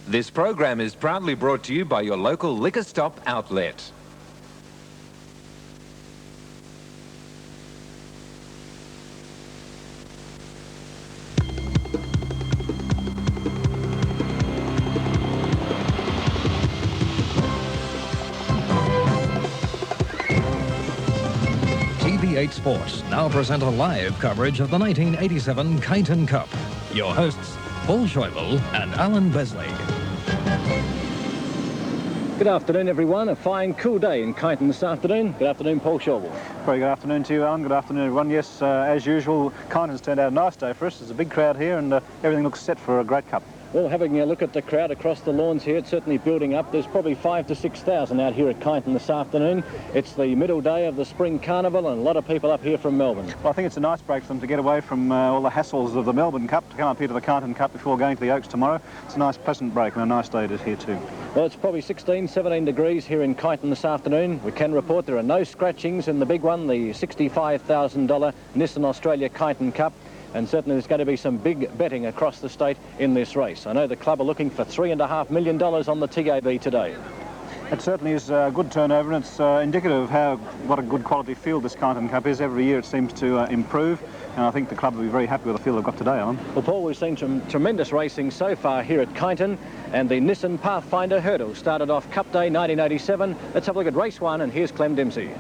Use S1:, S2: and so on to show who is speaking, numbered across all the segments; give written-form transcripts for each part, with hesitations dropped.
S1: This program is proudly brought to you by your local liquor stop outlet.
S2: TV8 Sports now present a live coverage of the 1987 Kyneton Cup. Your hosts, Paul Schäuble and Alan Besley.
S3: Good afternoon, everyone. A fine, cool day in Kyneton this afternoon. Good afternoon, Paul Schäuble.
S4: Very good afternoon to you, Alan. Good afternoon, everyone. Yes, as usual, Kyneton's turned out a nice day for us. There's a big crowd here and everything looks set for a great cup.
S3: Well, having a look at the crowd across the lawns here, it's certainly building up. There's probably 5,000 to 6,000 out here at Kyneton this afternoon. It's the middle day of the Spring Carnival and a lot of people up here from Melbourne.
S4: Well, I think it's a nice break for them to get away from all the hassles of the Melbourne Cup, to come up here to the Kyneton Cup before going to the Oaks tomorrow. It's a nice, pleasant break and a nice day it is here too.
S3: Well, it's probably 16, 17 degrees here in Kyneton this afternoon. We can report there are no scratchings in the big one, the $65,000 Nissan Australia Kyneton Cup. And certainly there's going to be some big betting across the state in this race. I know the club are looking for $3.5 million on the TAB today.
S4: It certainly is a good turnover, and it's indicative of what a good quality field this Kyneton Cup is. Every year it seems to improve, and I think the club will be very happy with the field they've got today, Alan.
S3: Well, Paul, we've seen some tremendous racing so far here at Kyneton, and the Nissan Pathfinder Hurdle started off Cup Day 1987. Let's have a look at race one, and here's Clem Dempsey.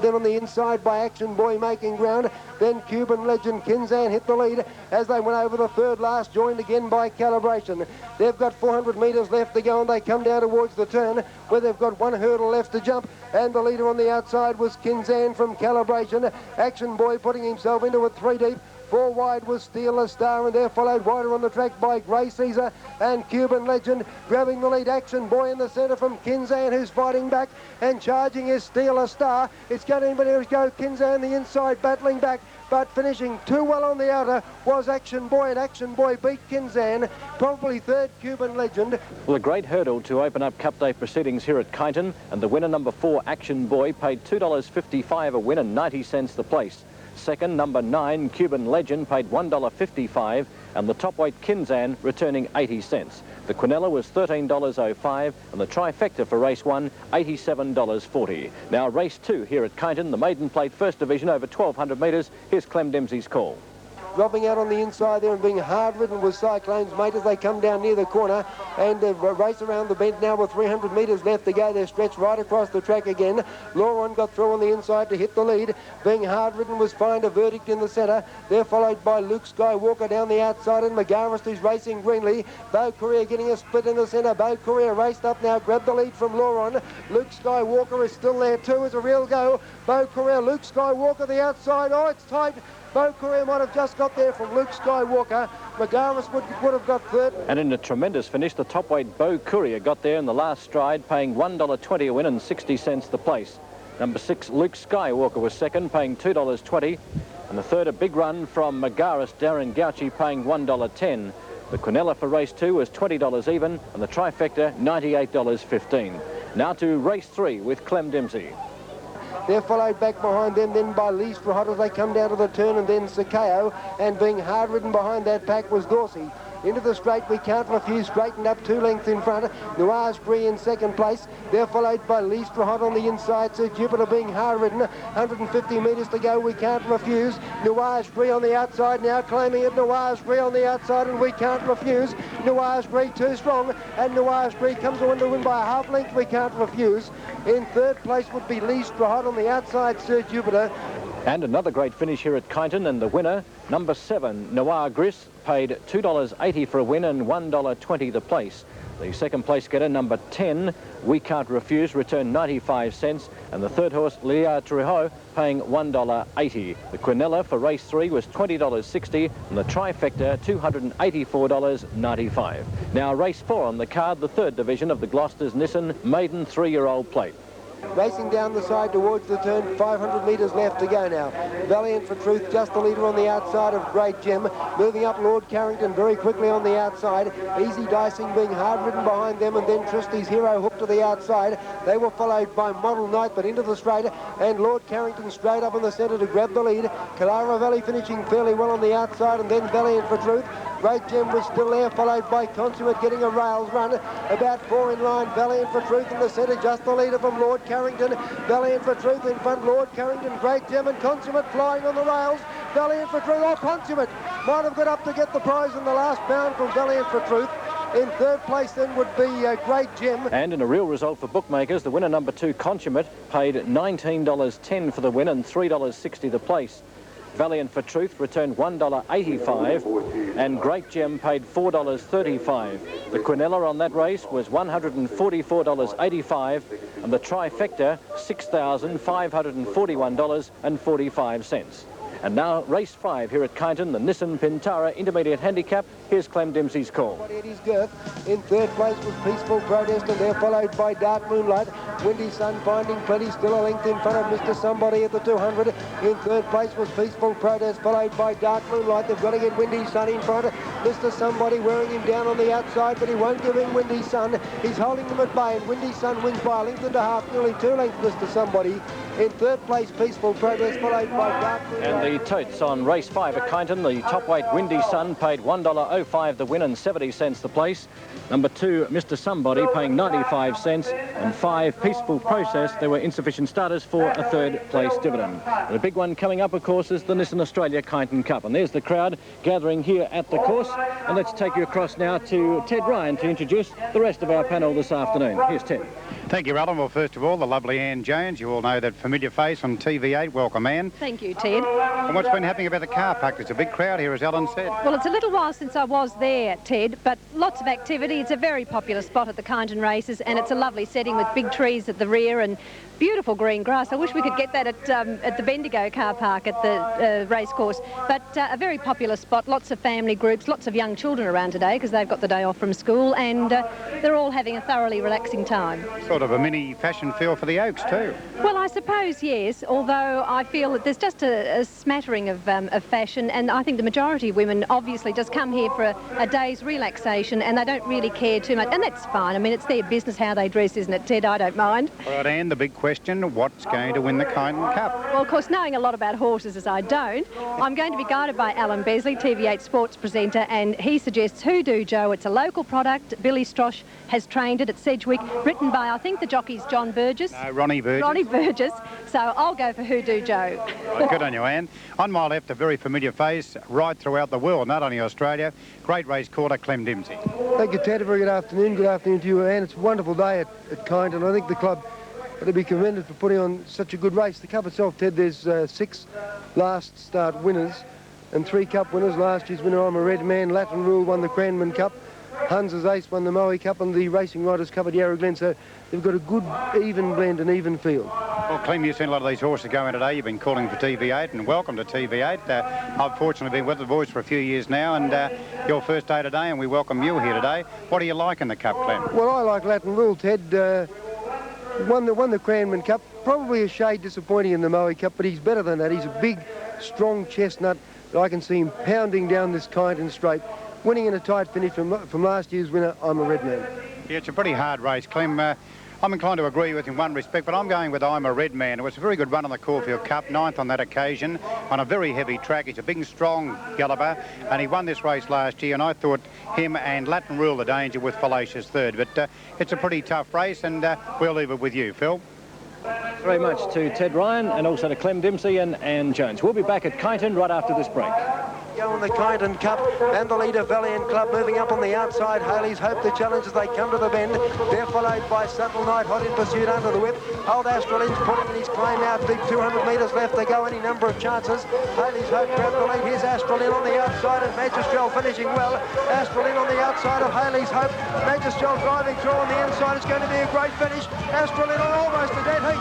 S5: Then on the inside by Action Boy making ground. Then Cuban Legend Kinzan hit the lead as they went over the third last, joined again by Calibration. They've got 400 metres left to go and they come down towards the turn where they've got one hurdle left to jump, and the leader on the outside was Kinzan from Calibration. Action Boy putting himself into it 3 deep. 4 wide was Steel a Star, and they're followed wider on the track by Grey Caesar and Cuban Legend. Grabbing the lead, Action Boy in the centre from Kinzan, who's fighting back, and charging is Steel a Star. It's going to go Kinzan the inside, battling back, but finishing too well on the outer was Action Boy, and Action Boy beat Kinzan. Probably third, Cuban Legend.
S3: Well, a great hurdle to open up Cup Day proceedings here at Kyneton, and the winner, number 4, Action Boy, paid $2.55 a win and 90 cents the place. Second, number 9, Cuban Legend, paid $1.55, and the top weight Kinzan returning 80 cents. The Quinella was $13.05, and the trifecta for race 1, $87.40. Now race 2 here at Kyneton, the maiden plate first division over 1,200 metres. Here's Clem Dempsey's call.
S5: Dropping out on the inside there and being hard ridden with Cyclone's Mate as they come down near the corner and race around the bend now with 300 metres left to go. They're stretched right across the track again. Lauron got through on the inside to hit the lead. Being hard ridden was Find a Verdict in the centre. They're followed by Luke Skywalker down the outside, and McGarris who's racing greenly. Beau Courier getting a split in the centre. Beau Courier raced up now, grabbed the lead from Lauron. Luke Skywalker is still there too. It's a real go. Beau Courier, Luke Skywalker the outside. Oh, it's tight. Beau Courier might have just got there from Luke Skywalker. McGarvis would have got third.
S3: And in a tremendous finish, the top weight Beau Courier got there in the last stride, paying $1.20 a win and 60 cents the place. Number 6, Luke Skywalker was second, paying $2.20. And the third, a big run from McGarris, Darren Gauci, paying $1.10. The Quinella for race 2 was $20 even, and the trifecta, $98.15. Now to race 3 with Clem Dempsey.
S5: They're followed back behind them then by Lee Strahot as they come down to the turn, and then Sakeo, and being hard ridden behind that pack was Dorsey. Into the straight, We Can't Refuse, straightened up 2 lengths in front. Noir's Bree in second place. They're followed by Lee Strahot on the inside. Sir Jupiter being hard ridden. 150 metres to go. We Can't Refuse. Noir's Bree on the outside now, claiming it. Noir's Bree on the outside, and We Can't Refuse. Noir's Bree too strong, and Noir's Bree comes on to win by a half length. We Can't Refuse. In third place would be Lee Strahot on the outside, Sir Jupiter.
S3: And another great finish here at Kyneton, and the winner, number 7, Noir Gris, paid $2.80 for a win and $1.20 the place. The second place getter, number 10, We Can't Refuse, returned 95 cents, and the third horse, Lea Trijo, paying $1.80. The Quinella for race 3 was $20.60, and the trifecta, $284.95. Now race 4 on the card, the third division of the Gloucester's Nissan maiden 3-year-old plate.
S5: Racing down the side towards the turn, 500 metres left to go now. Valiant for Truth, just the leader on the outside of Great Gem. Moving up Lord Carrington very quickly on the outside. Easy Dicing being hard ridden behind them, and then Tristy's Hero hooked to the outside. They were followed by Model Knight, but into the straight, and Lord Carrington straight up in the centre to grab the lead. Kalara Valley finishing fairly well on the outside, and then Valiant for Truth. Great Gem was still there, followed by Consummate getting a rails run. About 4 in line, Valiant for Truth in the centre, just the leader from Lord Carrington. Valiant for Truth in front, Lord Carrington, Great Gem and Consummate flying on the rails. Valiant for Truth, Consummate might have got up to get the prize in the last bound from Valiant for Truth. In third place then would be Great Gem.
S3: And in a real result for bookmakers, the winner number 2, Consummate, paid $19.10 for the win and $3.60 the place. Valiant for Truth returned $1.85 and Great Gem paid $4.35. The quinella on that race was $144.85 and the trifecta $6,541.45. And now race 5 here at Kyneton, the Nissan Pintara Intermediate Handicap. Here's Clem Dempsey's call.
S5: Eddie's Girth. In third place was Peaceful Protest, and they're followed by Dark Moonlight. Windy Sun finding plenty, still a length in front of Mr. Somebody at the 200. In third place was Peaceful Protest, followed by Dark Moonlight. They've got to get Windy Sun in front. Mr. Somebody wearing him down on the outside, but he won't give in Windy Sun. He's holding them at bay, and Windy Sun wins by a length and a half, nearly 2 lengths, Mr. Somebody. In third place, Peaceful Protest, followed by Dark Moonlight.
S3: And the totes on race 5 at Kyneton, the top weight Windy Sun paid $1.05 the win and 70 cents the place. Number 2, Mr. Somebody, paying 95 cents, and 5, Peaceful Process. There were insufficient starters for a third place dividend. The big one coming up, of course, is the Nissan Australia Kyneton Cup. And there's the crowd gathering here at the course. And let's take you across now to Ted Ryan to introduce the rest of our panel this afternoon. Here's Ted.
S6: Thank you, Alan. Well, first of all, the lovely Ann Jones. You all know that familiar face on TV8. Welcome, Ann.
S7: Thank you, Ted.
S6: And what's been happening about the car park? There's a big crowd here, as Alan said.
S7: Well, it's a little while since I was there, Ted, but lots of activity. It's a very popular spot at the Kyneton races, and it's a lovely setting with big trees at the rear and beautiful green grass. I wish we could get that at the Bendigo car park at the race course. But a very popular spot, lots of family groups, lots of young children around today because they've got the day off from school, and they're all having a thoroughly relaxing time.
S6: Sort of a mini fashion feel for the Oaks too.
S7: Well, I suppose, yes, although I feel that there's just a smattering of fashion, and I think the majority of women obviously just come here for a day's relaxation, and they don't really care too much, and that's fine. I mean, it's their business how they dress, isn't it, Ted? I don't mind.
S6: All right, Ann, the big question, what's going to win the Kyneton Cup?
S7: Well, of course, knowing a lot about horses as I don't, I'm going to be guided by Alan Besley, TV8 sports presenter, and he suggests Hoodoo Joe. It's a local product. Billy Strosh has trained it at Sedgwick, written by, I think, the jockey's John Burgess.
S6: No, Ronnie Burgess.
S7: Ronnie Burgess. So I'll go for Hoodoo Joe.
S6: Right, good on you, Ann. On my left, a very familiar face right throughout the world, not only Australia. Great race quarter, Clem Dempsey.
S5: Thank you, Ted. A very good afternoon. Good afternoon to you, Anne. It's a wonderful day at Kyneton. I think the club ought to be commended for putting on such a good race. The Cup itself, Ted, there's 6 last start winners and 3 Cup winners. Last year's winner, I'm a Red Man. Latin Rule won the Cranman Cup. Huns's Ace won the Moe Cup, and the Racing Riders Cup at Yarra Glen. So they've got a good even blend and even field.
S6: Well, Clem, you've seen a lot of these horses go in today. You've been calling for TV8, and welcome to TV8. I've fortunately been with the boys for a few years now, and your first day today, and we welcome you here today. What do you like in the Cup, Clem?
S5: Well, I like Latin Rule, Ted. Won the Cranman Cup. Probably a shade disappointing in the Moe Cup, but he's better than that. He's a big, strong chestnut. I can see him pounding down this Kyneton straight, winning in a tight finish from last year's winner, I'm a Red Man.
S6: Yeah, it's a pretty hard race, Clem. I'm inclined to agree with you in one respect, but I'm going with I'm a Red Man. It was a very good run on the Caulfield Cup, 9th on that occasion, on a very heavy track. He's a big, strong galloper, and he won this race last year, and I thought him and Latin Rule the danger with Fallacious third. But it's a pretty tough race, and we'll leave it with you, Phil.
S3: Thanks very much to Ted Ryan and also to Clem Dempsey and Ann Jones. We'll be back at Kyneton right after this break.
S5: Go in the Kyneton Cup, and the leader Valiant Club moving up on the outside. Haley's Hope to challenge as they come to the bend. They're followed by Subtle Night, hot in pursuit under the whip. Old Astralin's putting in his claim out big, 200 metres left to go, any number of chances. Haley's Hope grabbed the lead. Here's Astralin on the outside, and Magistrel finishing well. Astralin on the outside of Haley's Hope. Magistrel driving through on the inside. It's going to be a great finish. Astralin on almost a dead heat.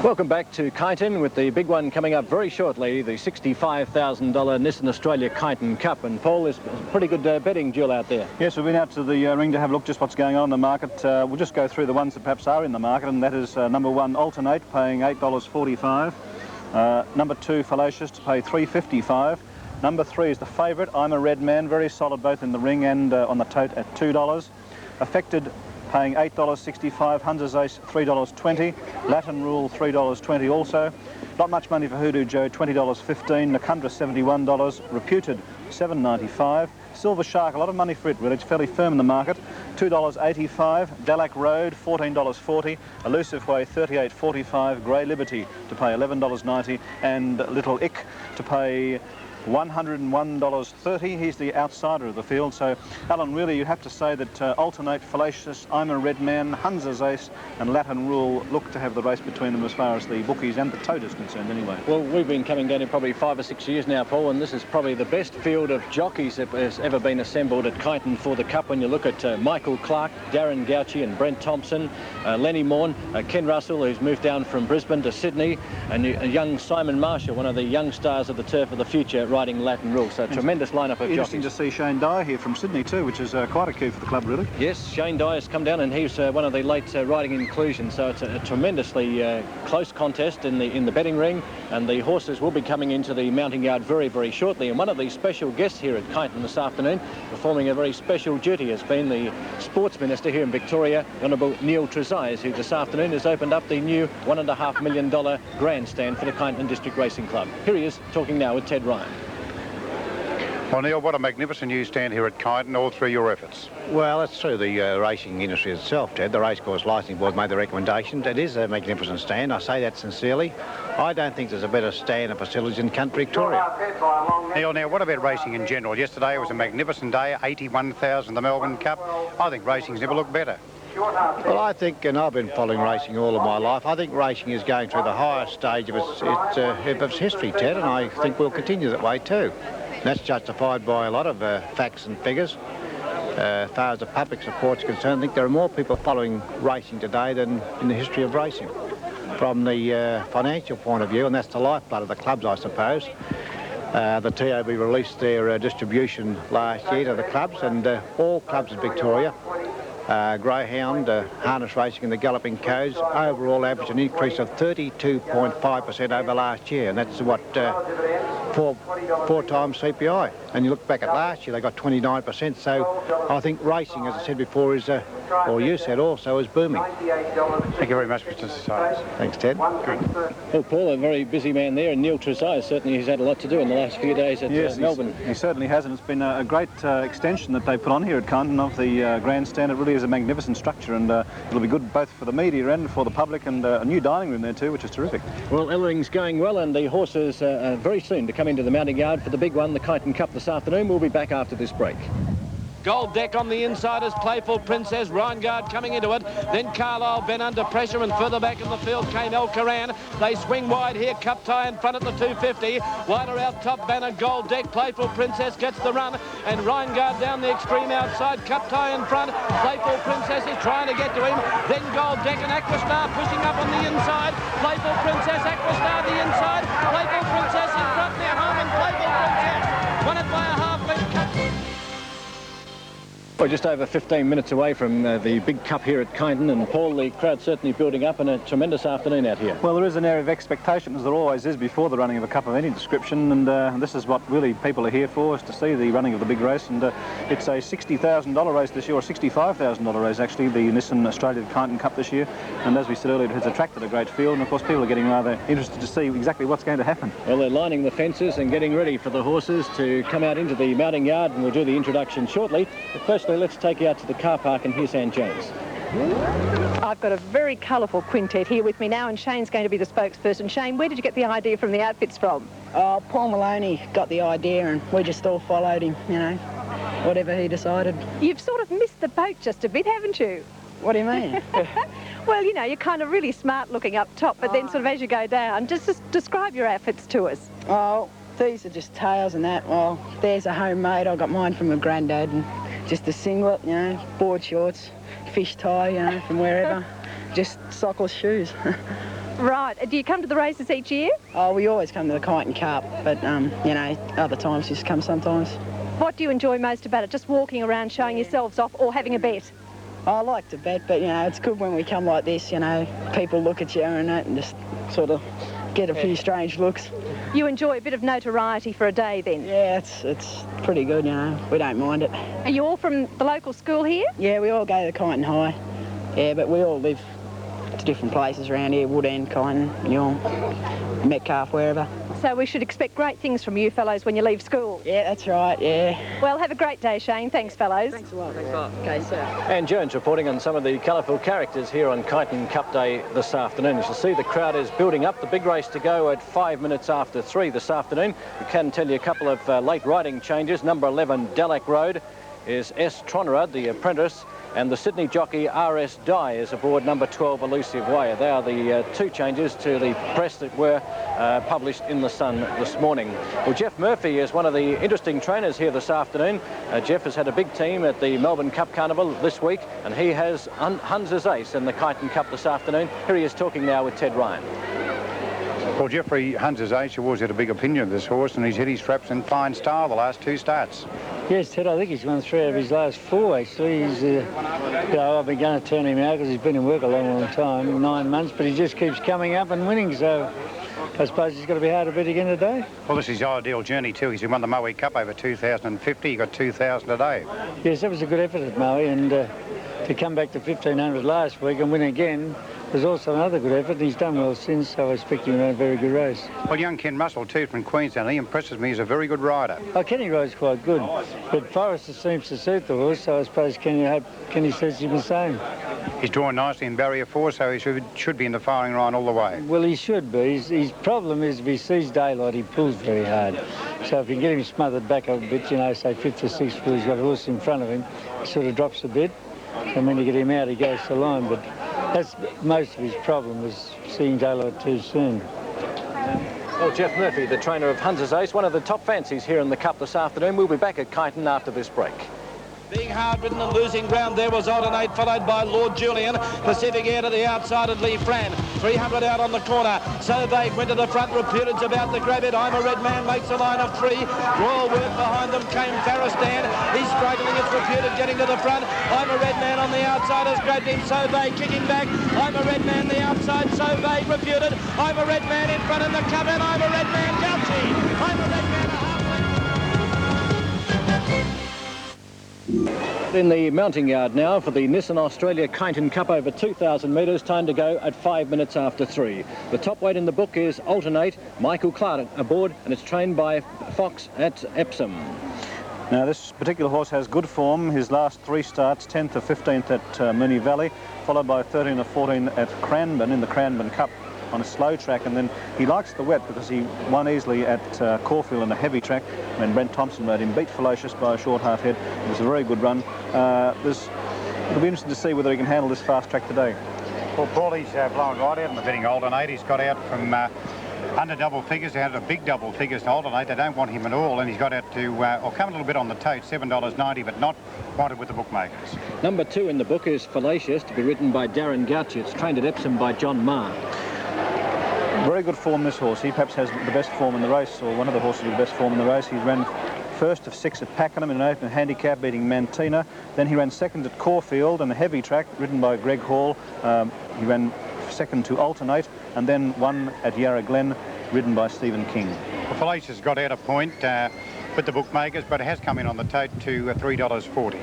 S3: Welcome back to Kyneton with the big one coming up very shortly, the $65,000 Nissan Australia Kyneton Cup. And Paul, there's a pretty good betting duel out there.
S4: Yes, we've been out to the ring to have a look just what's going on in the market. We'll just go through the ones that perhaps are in the market, and that is number 1, Alternate, paying $8.45. Number 2, Fallacious, to pay $3.55. Number 3 is the favourite, I'm a Red Man, very solid both in the ring and on the tote at $2. Affected, paying $8.65. Hunter's Ace, $3.20. Latin Rule, $3.20 also. Not much money for Hoodoo Joe, $20.15. Nakundra, $71. Reputed, $7.95. Silver Shark, a lot of money for it, really. It's fairly firm in the market. $2.85. Dalac Road, $14.40. Elusive Way, $38.45. Grey Liberty to pay $11.90. And Little Ick to pay $101.30. He's the outsider of the field. So, Alan, really you have to say that Alternate, Fallacious, I'm a Red Man, Hunter's Ace and Latin Rule look to have the race between them as far as the bookies and the tote is concerned anyway.
S3: Well, we've been coming down here probably 5 or 6 years now, Paul, and this is probably the best field of jockeys that has ever been assembled at Kyneton for the Cup. When you look at Michael Clark, Darren Gauci and Brent Thompson, Lenny Morn, Ken Russell, who's moved down from Brisbane to Sydney, and young Simon Marshall, one of the young stars of the turf of the future, riding Latin Rule. So a tremendous lineup of
S4: Interesting
S3: jockeys.
S4: to see Shane Dyer here from Sydney too, which is quite a coup for the club, really.
S3: Yes, Shane Dyer has come down and he's one of the late riding inclusions. So it's a tremendously close contest in the betting ring, and the horses will be coming into the mounting yard very, very shortly. And one of the special guests here at Kyneton this afternoon, performing a very special duty, has been the Sports Minister here in Victoria, Honourable Neil Trezise, who this afternoon has opened up the new $1.5 million grandstand for the Kyneton District Racing Club. Here he is talking now with Ted Ryan.
S6: Well, Neil, what a magnificent new stand here at Kyneton, all through your efforts.
S8: Well, that's through the racing industry itself, Ted. The Racecourse Licensing Board made the recommendation. It is a magnificent stand. I say that sincerely. I don't think there's a better stand and facilities in country Victoria.
S6: Neil, now, what about racing in general? Yesterday was a magnificent day, 81,000 the Melbourne Cup. I think racing's never looked better.
S8: Well, I think, and I've been following racing all of my life, I think racing is going through the highest stage of its history, Ted, and I think we'll continue that way too. And that's justified by a lot of facts and figures. As far as the public support's concerned, I think there are more people following racing today than in the history of racing. From the financial point of view, and that's the lifeblood of the clubs, I suppose. The TAB released their distribution last year to the clubs, and all clubs in Victoria, greyhound, harness racing and the galloping codes, overall average an increase of 32.5% over last year, and that's what, four times CPI. And you look back at last year, they got 29%, so I think racing, as I said before, is, or you said also, is booming.
S6: Thank you very much, Mr. Trezise.
S8: Thanks, Ted.
S3: Well, Paul, a very busy man there, and Neil Trezise certainly has had a lot to do in the last few days at Melbourne.
S4: He certainly has, and it's been a great extension that they put on here at Kyneton of the grandstand. It really is a magnificent structure, and it'll be good both for the media and for the public, and a new dining room there too, which is terrific.
S3: Well, everything's going well, and the horses are very soon to come into the mounting yard for the big one, the Kyneton Cup this afternoon. We'll be back after this break.
S9: Gold Deck on the inside as Playful Princess, Rheingard coming into it. Then Carlisle Ben under pressure, and further back in the field came El Karan. They swing wide here, Cup Tie in front at the 250. Wider out top, Banner, Gold Deck, Playful Princess gets the run, and Rheingard down the extreme outside, Cup Tie in front. Playful Princess is trying to get to him. Then Gold Deck and Aquastar pushing up on the inside. Playful Princess, Aquastar the inside. Playful Princess in front now, home, and Playful Princess won it by a half length.
S3: We're just over 15 minutes away from the big cup here at Kyneton, and Paul, the crowd certainly building up, and a tremendous afternoon out here.
S4: Well, there is an air of expectation, as there always is before the running of a cup of any description, and this is what really people are here for, is to see the running of the big race. And it's a $60,000 race this year, or $65,000 race actually, the Nissan Australia Kyneton Cup this year. And as we said earlier, it has attracted a great field, and of course people are getting rather interested to see exactly what's going to happen.
S3: Well, they're lining the fences and getting ready for the horses to come out into the mounting yard, and we'll do the introduction shortly. But firstly, let's take you out to the car park, and here's Ann Jones.
S7: I've got a very colourful quintet here with me now, and Shane's going to be the spokesperson. Shane, where did you get the idea from the outfits from?
S10: Paul Maloney got the idea, and we just all followed him, you know, whatever he decided.
S7: You've sort of missed the boat just a bit, haven't you?
S10: What do you mean?
S7: Well, you know, you're kind of really smart looking up top, but then sort of as you go down, just describe your outfits to us.
S10: Oh, these are just tails and that. Well, there's a homemade. I got mine from my granddad, and just a singlet, you know, board shorts, fish tie, you know, from wherever. Just sockless shoes.
S7: Right. Do you come to the races each year?
S10: Oh, we always come to the Kyneton Cup, but, you know, other times just come sometimes.
S7: What do you enjoy most about it? Just walking around showing yourselves off, or having a bet?
S10: I like to bet, but, you know, it's good when we come like this, you know, people look at you and that and just sort of get a few strange looks.
S7: You enjoy a bit of notoriety for a day then?
S10: Yeah, it's pretty good, you know. We don't mind it.
S7: Are you all from the local school here?
S10: Yeah, we all go to Kyneton High. Yeah, but we all live to different places around here, Woodend, Kyneton, Young, Metcalfe, wherever.
S7: So we should expect great things from you fellows when you leave school.
S10: Yeah, that's right, yeah.
S7: Well, have a great day, Shane. Thanks, fellows.
S10: Thanks a lot. Thanks a lot. Okay, sir.
S3: Anne Jones reporting on some of the colourful characters here on Kyneton Cup Day this afternoon. As you'll see, the crowd is building up. The big race to go at 5 minutes after 3 this afternoon. We can tell you a couple of late riding changes. Number 11, Dallac Road, is S. Tronrud, the apprentice, and the Sydney jockey R.S. Dye is aboard number 12, Elusive Way. They are the two changes to the press that were published in The Sun this morning. Well, Jeff Murphy is one of the interesting trainers here this afternoon. Jeff has had a big team at the Melbourne Cup Carnival this week, and he has Hunter's Ace in the Kyneton Cup this afternoon. Here he is talking now with Ted Ryan.
S6: Well, Jeffrey Hunter's Ace always had a big opinion of this horse, and he's hit his straps in fine style the last 2 starts.
S11: Yes, Ted, I think he's won 3 out of his last 4, actually. He's, you know, I've been going to turn him out because he's been in work a long, long time, 9 months, but he just keeps coming up and winning, so I suppose he's got to be hard to beat again today.
S6: Well, this is his ideal journey too. He's won the Moe Cup over 2,050. He got 2,000 a day.
S11: Yes, that was a good effort at Moe, and to come back to 1,500 last week and win again was also another good effort. He's done well since, so I expect him to run a very good race.
S6: Well, young Ken Russell too from Queensland, he impresses me as a very good rider.
S11: Oh, Kenny rides quite good, but Forrester seems to suit the horse, so I suppose Kenny suits him the same.
S6: He's drawn nicely in barrier 4, so he should be in the firing line all the way.
S11: Well, he should be. His problem is if he sees daylight, he pulls very hard. So if you get him smothered back a bit, you know, say 5th or 6th, where he's got a horse in front of him, he sort of drops a bit, and when you get him out, he goes to line. But that's most of his problem, was seeing daylight too soon.
S3: Well, Jeff Murphy, the trainer of Hunter's Ace, one of the top fancies here in the Cup this afternoon. We'll be back at Kyneton after this break.
S9: Being hard-ridden and losing ground there was Alternate, followed by Lord Julian. Pacific Air to the outside of Lee Fran. 300 out on the corner. So they went to the front. Reputed's about to grab it. I'm a Red Man makes a line of 3. Royal Work behind them came Farristan. He's struggling. It's Reputed getting to the front. I'm a Red Man on the outside has grabbed him. So they kicking back. I'm a Red Man the outside. So they Reputed. I'm a Red Man in front in the cover. And I'm a Red Man Gouchy. I'm a Red Man.
S3: In the mounting yard now for the Nissan Australia Kyneton Cup over 2,000 metres, time to go at 5 minutes after 3. The top weight in the book is Alternate, Michael Clark aboard, and it's trained by Fox at Epsom.
S4: Now this particular horse has good form. His last 3 starts, 10th to 15th at Moonee Valley, followed by 13 to 14 at Cranbourne in the Cranbourne Cup on a slow track, and then he likes the wet because he won easily at Caulfield in a heavy track when Brent Thompson rode him, beat Fallacious by a short half head. It was a very good run. It'll be interesting to see whether he can handle this fast track today.
S6: Well, Paulie's blown right out in the betting Alternate. He's got out from under double figures down to big double figures to Alternate. They don't want him at all, and he's got out to, or come a little bit on the tote, $7.90, but not wanted with the bookmakers.
S3: Number 2 in the book is Fallacious, to be ridden by Darren Gouchy. It's trained at Epsom by John Marr.
S4: Very good form, this horse. He perhaps has the best form in the race, or one of the horses with the best form in the race. He ran first of 6 at Pakenham in an open handicap, beating Mantina. Then he ran second at Caulfield in a heavy track, ridden by Greg Hall. He ran second to Alternate, and then won at Yarra Glen, ridden by Stephen King.
S6: Well, Fallacious got out a point with the bookmakers, but it has come in on the tote to $3.40.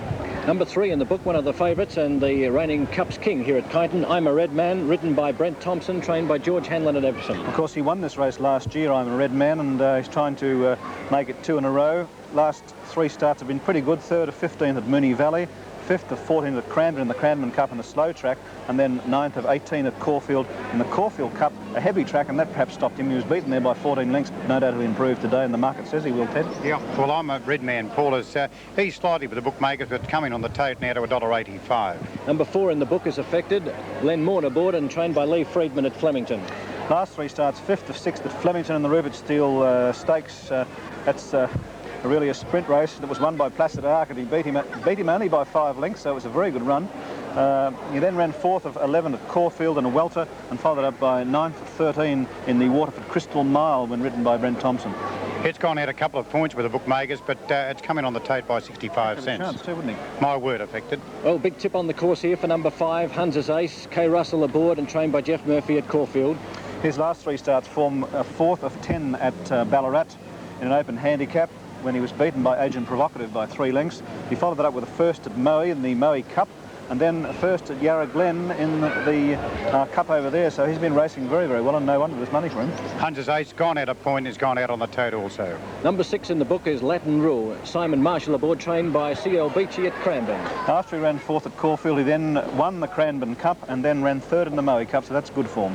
S3: Number 3 in the book, one of the favourites and the reigning Cups King here at Kyneton. I'm a Red Man, ridden by Brent Thompson, trained by George Hanlon at Epsom.
S4: Of course, he won this race last year, I'm a Red Man, and he's trying to make it 2 in a row. Last 3 starts have been pretty good. 3rd of 15th at Moonee Valley, 5th of 14th at Cranbourne in the Cranbourne Cup in a slow track, and then 9th of 18 at Caulfield in the Caulfield Cup, a heavy track, and that perhaps stopped him. He was beaten there by 14 lengths. No doubt he'll improve today, and the market says he will, Ted.
S6: Yeah, well, I'm a Red Man. Paul is, he's slightly with the bookmakers, but coming on the tote now to $1.85.
S3: Number 4 in the book is Affected, Len Morn aboard and trained by Lee Friedman at Flemington.
S4: Last 3 starts, 5th of 6th at Flemington in the Rupert Steele Stakes. That's really a sprint race that was won by Placid Arc, and he beat him only by 5 lengths, so it was a very good run. He then ran 4th of 11 at Caulfield in a welter, and followed up by 9th of 13 in the Waterford Crystal Mile when ridden by Brent Thompson.
S6: It's gone out a couple of points with the bookmakers, but it's coming on the tote by 65 cents.
S4: Chance too, wouldn't he?
S6: My word, Affected.
S3: Well, big tip on the course here for number 5, Hunter's Ace, K. Russell aboard and trained by Jeff Murphy at Caulfield.
S4: His last 3 starts form 4th of 10 at Ballarat in an open handicap, when he was beaten by Agent Provocative by 3 lengths. He followed that up with a 1st at Moe in the Moe Cup, and then first at Yarra Glen in the Cup over there. So he's been racing very, very well, and no wonder there's money for him.
S6: Hunter's Ace gone out a point, has gone out on the tote also.
S3: Number 6 in the book is Latin Rule. Simon Marshall aboard, trained by C.L. Beachy at Cranbourne.
S4: After he ran 4th at Caulfield, he then won the Cranbourne Cup and then ran 3rd in the Moe Cup, so that's good form.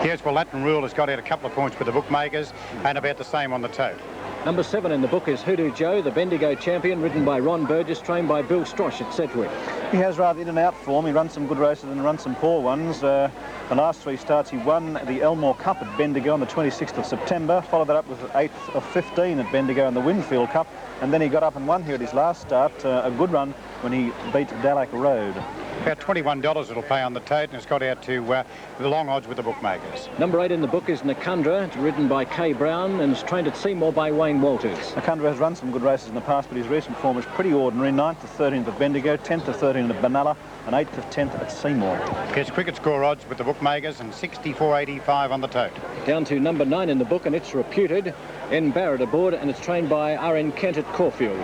S6: Yes, well, Latin Rule has got out a couple of points with the bookmakers and about the same on the tote.
S3: Number 7 in the book is Hoodoo Joe, the Bendigo champion, ridden by Ron Burgess, trained by Bill Strosh at Sedgwick.
S4: He has rather in and out form. He runs some good races and runs some poor ones. The last 3 starts, he won the Elmore Cup at Bendigo on the 26th of September, followed that up with 8th of 15 at Bendigo in the Winfield Cup, and then he got up and won here at his last start, a good run when he beat Dallac Road.
S6: About $21 it'll pay on the tote, and it's got out to the long odds with the bookmakers.
S3: Number 8 in the book is Nakundra. It's ridden by Kay Brown and is trained at Seymour by Wayne Walters.
S4: Nakundra has run some good races in the past, but his recent form is pretty ordinary. 9th to 13th at Bendigo, 10th to 13th at Benalla, and 8th to 10th at Seymour.
S6: Gets cricket score odds with the bookmakers and 64.85 on the tote.
S3: Down to number 9 in the book, and it's reputed. N. Barrett aboard, and it's trained by R.N. Kent at Caulfield.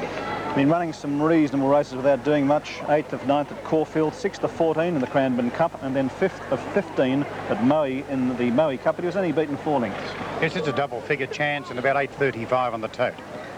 S4: Been running some reasonable races without doing much. 8th of 9th at Caulfield, 6th of 14 in the Cranbourne Cup, and then 5th of 15 at Moe in the Moe Cup, but he was only beaten 4 lengths.
S6: Yes, it's a double figure chance and about 8.35 on the tote.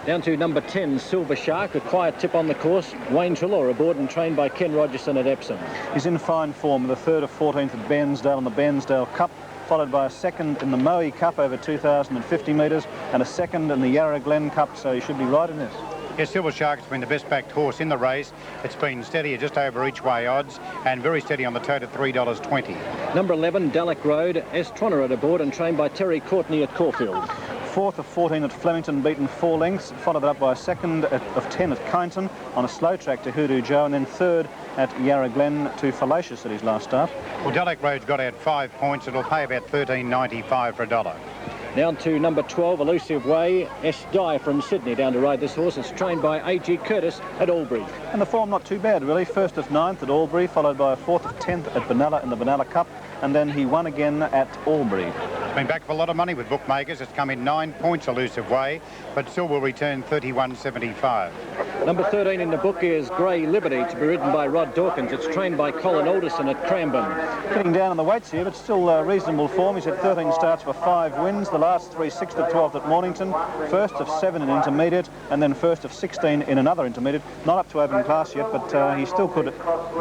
S3: Down to number 10, Silver Shark, a quiet tip on the course. Wayne Trelaw aboard and trained by Ken Rogerson at Epsom.
S4: He's in fine form, the 3rd of 14th at Bairnsdale in the Bairnsdale Cup, followed by a 2nd in the Moe Cup over 2,050 metres and a 2nd in the Yarra Glen Cup, so he should be right in this.
S6: Yes, Silver Shark has been the best backed horse in the race. It's been steady at just over each way odds and very steady on the tote at $3.20.
S3: Number 11, Dallac Road, S. Tronerat aboard and trained by Terry Courtney at Caulfield.
S4: 4th of 14 at Flemington, beaten 4 lengths, followed up by a 2nd of 10 at Kyneton on a slow track to Hoodoo Joe, and then 3rd at Yarra Glen to Fallacious at his last start.
S6: Well, Dallac Road's got out 5 points. It'll pay about $13.95 for $1.
S3: Down to number 12, Elusive Way, S. Dye from Sydney down to ride this horse. It's trained by A.G. Curtis at Albury.
S4: And the form not too bad, really. 1st of 9th at Albury, followed by a 4th of 10th at Benalla in the Benalla Cup, and then he won again at Albury.
S6: It's been back for a lot of money with bookmakers. It's come in 9 points, Elusive Way, but still will return $31.75.
S3: Number 13 in the book is Grey Liberty, to be ridden by Rod Dawkins. It's trained by Colin Alderson at Cranbourne.
S4: Getting down on the weights here, but still reasonable form. He's had 13 starts for 5 wins. The last 3, 6th of 12th at Mornington, 1st of 7 in intermediate, and then 1st of 16 in another intermediate. Not up to open class yet, but he still could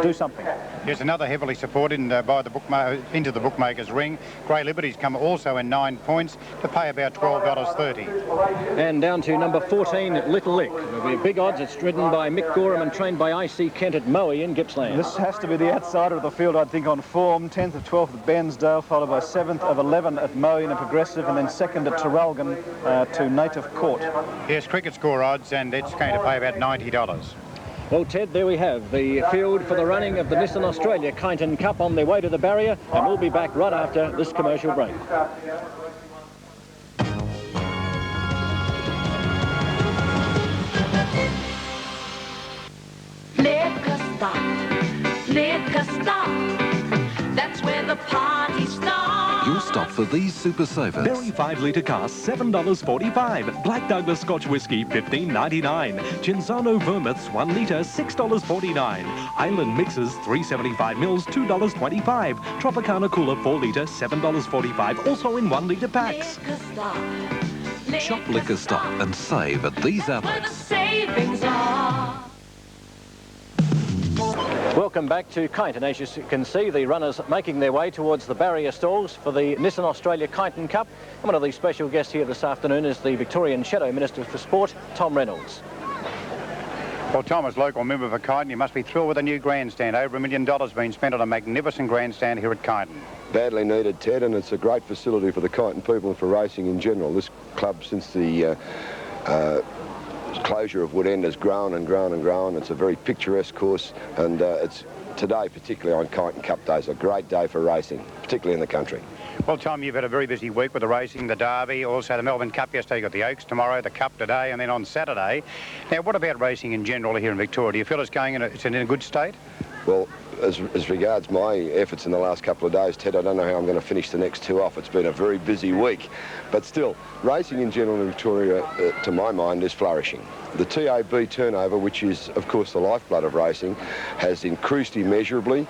S4: do something.
S6: Here's another heavily supported by the into the bookmakers ring. Grey Liberty's come also in 9 points to pay about $12.30.
S3: And down to number 14, Little Lick. There'll be big odds. It's ridden by Mick Gorham and trained by I.C. Kent at Moe in Gippsland.
S4: This has to be the outsider of the field, I think, on form. 10th of 12th at Bairnsdale, followed by 7th of 11 at Moe in a progressive, and then 2nd at Traralgon to Native Court.
S6: Yes, cricket score odds, and it's going to pay about $90.
S3: Well, Ted, there we have the field for the running of the Nissan Australia Kyneton Cup on their way to the barrier, and we'll be back right after this commercial break.
S12: Liquor stop, that's where the party starts.
S13: You'll stop for these super savers.
S14: Berry 5-litre cask, $7.45. Black Douglas Scotch Whisky, $15.99. Cinzano Vermouths, 1 litre, $6.49. Island Mixers, 375 mils, $2.25. Tropicana Cooler, 4 litre, $7.45. Also in 1 litre packs.
S13: Shop Liquor Stop and save at these outlets.
S12: Where the savings are.
S3: Welcome back to Kyneton. As you can see, the runners making their way towards the barrier stalls for the Nissan Australia Kyneton Cup. And one of the special guests here this afternoon is the Victorian Shadow Minister for Sport, Tom Reynolds.
S6: Well, Tom, as local member for Kyneton, you must be thrilled with the new grandstand. Over $1 million being spent on a magnificent grandstand here at Kyneton.
S15: Badly needed, Ted, and it's a great facility for the Kyneton people and for racing in general. This club, since the closure of Woodend, has grown and grown and grown. It's a very picturesque course, and it's today, particularly on Kyneton Cup Days, a great day for racing, particularly in the country.
S6: Well, Tom, you've had a very busy week with the racing, the Derby, also the Melbourne Cup yesterday. You got the Oaks tomorrow, the Cup today, and then on Saturday. Now, what about racing in general here in Victoria? Do you feel it's in a good state?
S15: Well, as regards my efforts in the last couple of days, Ted, I don't know how I'm going to finish the next two off. It's been a very busy week. But still, racing in general in Victoria, to my mind, is flourishing. The TAB turnover, which is, of course, the lifeblood of racing, has increased immeasurably.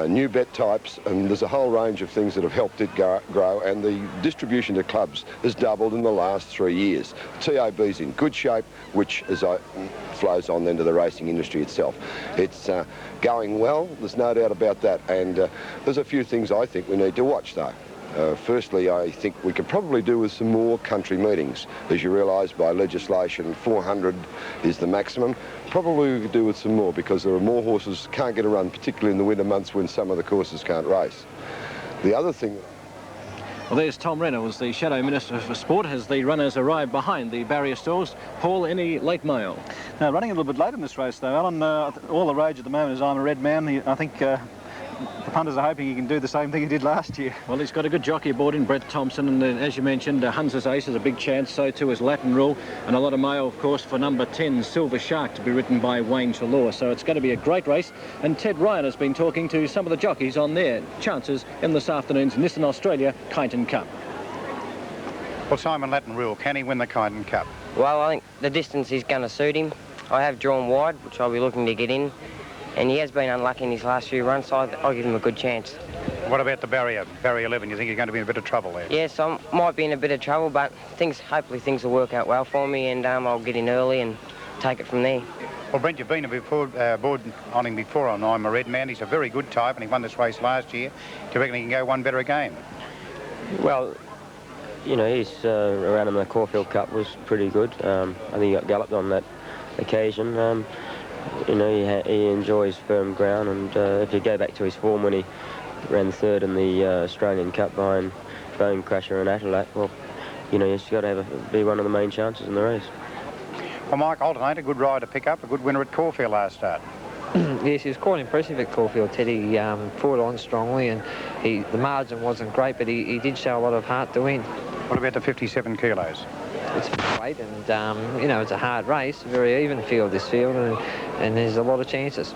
S15: New bet types, and there's a whole range of things that have helped it grow, and the distribution to clubs has doubled in the last 3 years. The TAB's in good shape, which flows on then to the racing industry itself. It's going well, there's no doubt about that, and there's a few things I think we need to watch, though. Firstly, I think we could probably do with some more country meetings. As you realise, by legislation, 400 is the maximum. Probably we could do with some more, because there are more horses can't get a run, particularly in the winter months when some of the courses can't race. The other thing...
S3: Well, there's Tom Reynolds, the Shadow Minister for Sport, as the runners arrive behind the barrier stalls. Paul, any late mail?
S4: Now, running a little bit late in this race, though, Alan. All the rage at the moment is I'm a Red Man. I think the punters are hoping he can do the same thing he did last year.
S3: Well, he's got a good jockey aboard in Brett Thompson, and as you mentioned, Hunter's Ace is a big chance, so too is Latin Rule, and a lot of mail, of course, for number 10, Silver Shark, to be ridden by Wayne Chalor. So it's going to be a great race, and Ted Ryan has been talking to some of the jockeys on their chances in this afternoon's Nissan Australia Kyneton Cup.
S6: Well, Simon, Latin Rule, can he win the Kyneton Cup?
S16: Well, I think the distance is going to suit him. I have drawn wide, which I'll be looking to get in, and he has been unlucky in his last few runs, so I'll give him a good chance.
S6: What about the barrier 11? You think you're going to be in a bit of trouble there?
S16: Yes, I might be in a bit of trouble, but hopefully things will work out well for me, and I'll get in early and take it from there.
S6: Well, Brent, you've been aboard on him before on I'm a Red Man. He's a very good type, and he won this race last year. Do you reckon he can go one better again?
S17: Well, you know, his around in the Caulfield Cup was pretty good. I think he got galloped on that occasion. You know, he enjoys firm ground, and if you go back to his form when he ran third in the Australian Cup behind Bone Crusher and Atalac, well, you know, he's got to be one of the main chances in the race.
S6: Well, Mike, Alternate, a good ride to pick up, a good winner at Caulfield last start.
S18: Yes, he was quite impressive at Caulfield, Teddy. Fought on strongly, and the margin wasn't great, but he did show a lot of heart to win.
S6: What about the 57 kilos?
S18: It's great, and you know, it's a hard race, a very even field, this field, and there's a lot of chances.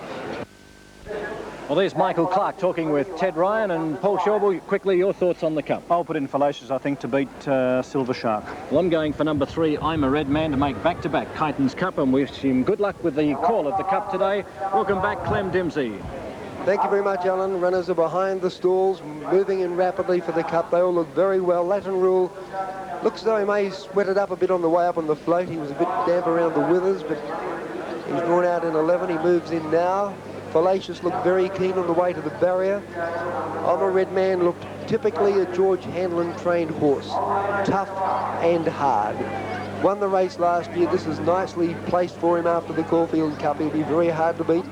S3: Well, there's Michael Clark talking with Ted Ryan and Paul Shawbull. Quickly, your thoughts on the Cup?
S4: I'll put in Fallacious, I think, to beat Silver Shark.
S3: Well, I'm going for number 3, I'm a Red Man, to make back-to-back Kyneton's Cup, and wish him good luck with the call of the Cup today. Welcome back, Clem Dimsey.
S5: Thank you very much, Alan. Runners are behind the stalls, moving in rapidly for the Cup. They all look very well. Latin Rule looks as though he may sweat it up a bit on the way up on the float. He was a bit damp around the withers, but he's drawn out in 11. He moves in now. Fallacious looked very keen on the way to the barrier. I'm a Red Man looked typically a George Hanlon trained horse. Tough and hard. Won the race last year. This is nicely placed for him after the Caulfield Cup. He'll be very hard to beat.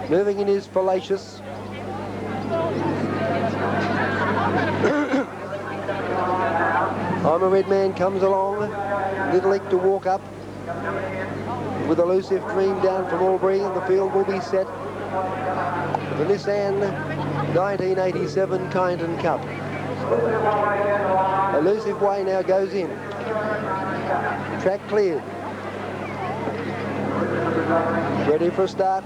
S5: Moving in is Fallacious. I'm a Red Man comes along. Little Eck to walk up. With Elusive Dream down from Albury, and the field will be set. The Nissan 1987 Kyneton Cup. Elusive Way now goes in. Track cleared. Ready for a start.